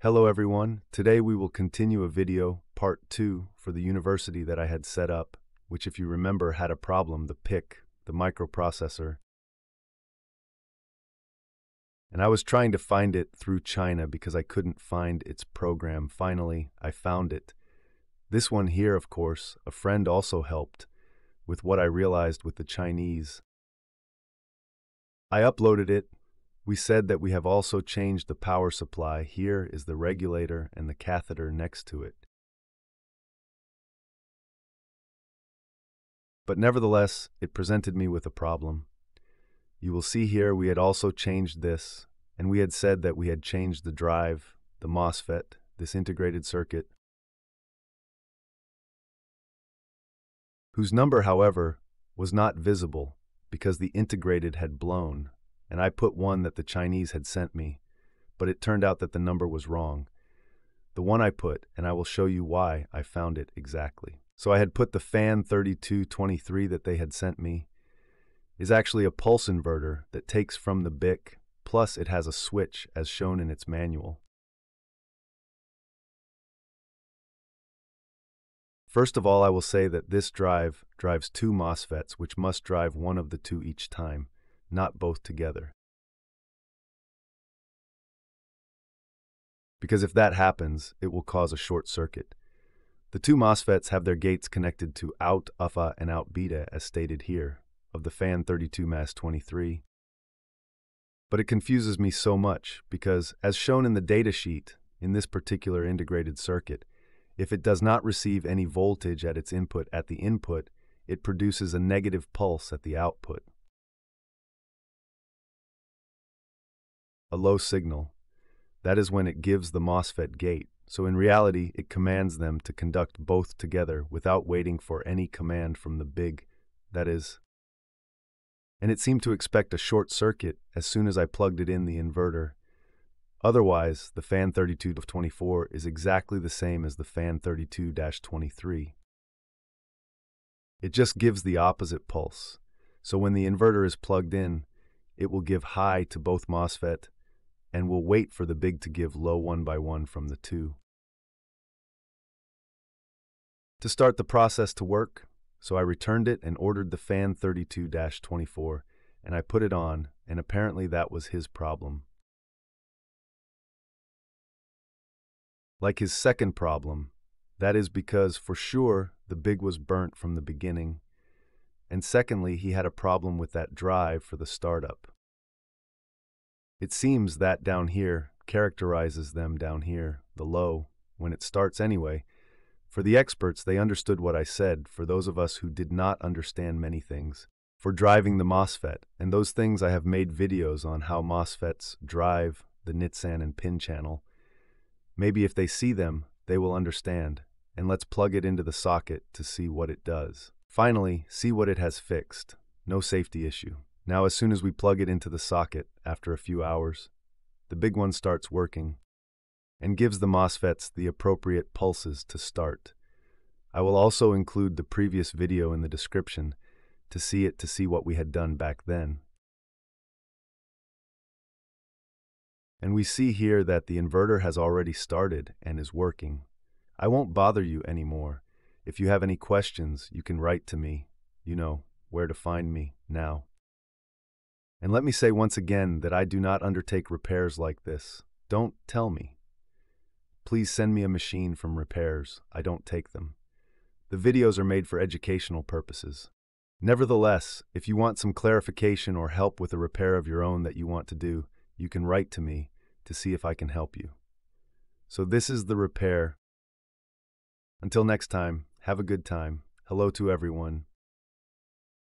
Hello everyone, today we will continue a video, part 2, for the university that I had set up, which if you remember had a problem, the PIC, the microprocessor. And I was trying to find it through China because I couldn't find its program. Finally, I found it. This one here, of course, a friend also helped with what I realized with the Chinese. I uploaded it. We said that we have also changed the power supply. Here is the regulator and the catheter next to it. But nevertheless, it presented me with a problem. You will see here we had also changed this, and we had said that we had changed the drive, the MOSFET, this integrated circuit, whose number, however, was not visible because the integrated had blown, and I put one that the Chinese had sent me, but it turned out that the number was wrong. The one I put, and I will show you why I found it exactly. So I had put the fan 3223 that they had sent me, is actually a pulse inverter that takes from the BIC, plus it has a switch as shown in its manual. First of all, I will say that this drive drives two MOSFETs, which must drive one of the two each time, not both together. Because if that happens, it will cause a short circuit. The two MOSFETs have their gates connected to out alpha and out beta as stated here, of the fan 32-23. But it confuses me so much because, as shown in the datasheet, in this particular integrated circuit, if it does not receive any voltage at its input at the input, it produces a negative pulse at the output. A low signal. That is when it gives the MOSFET gate, so in reality it commands them to conduct both together without waiting for any command from the big, that is. And it seemed to expect a short circuit as soon as I plugged it in the inverter. Otherwise, the fan 32-24 is exactly the same as the fan 32-23. It just gives the opposite pulse, so when the inverter is plugged in, it will give high to both MOSFET and will wait for the big to give low one by one from the two. To start the process to work, so I returned it and ordered the fan 32-24, and I put it on, and apparently that was his problem. Like his second problem, that is because for sure the big was burnt from the beginning, and secondly he had a problem with that drive for the startup. It seems that down here characterizes them down here, the low, when it starts anyway. For the experts, they understood what I said, for those of us who did not understand many things. For driving the MOSFET, and those things I have made videos on how MOSFETs drive the Nitsan and pin channel. Maybe if they see them, they will understand, and let's plug it into the socket to see what it does. Finally, see what it has fixed. No safety issue. Now as soon as we plug it into the socket, after a few hours, the big one starts working and gives the MOSFETs the appropriate pulses to start. I will also include the previous video in the description to see what we had done back then. And we see here that the inverter has already started and is working. I won't bother you anymore. If you have any questions, you can write to me. You know where to find me now. And let me say once again that I do not undertake repairs like this. Don't tell me. Please send me a machine from repairs. I don't take them. The videos are made for educational purposes. Nevertheless, if you want some clarification or help with a repair of your own that you want to do, you can write to me to see if I can help you. So this is the repair. Until next time, have a good time. Hello to everyone.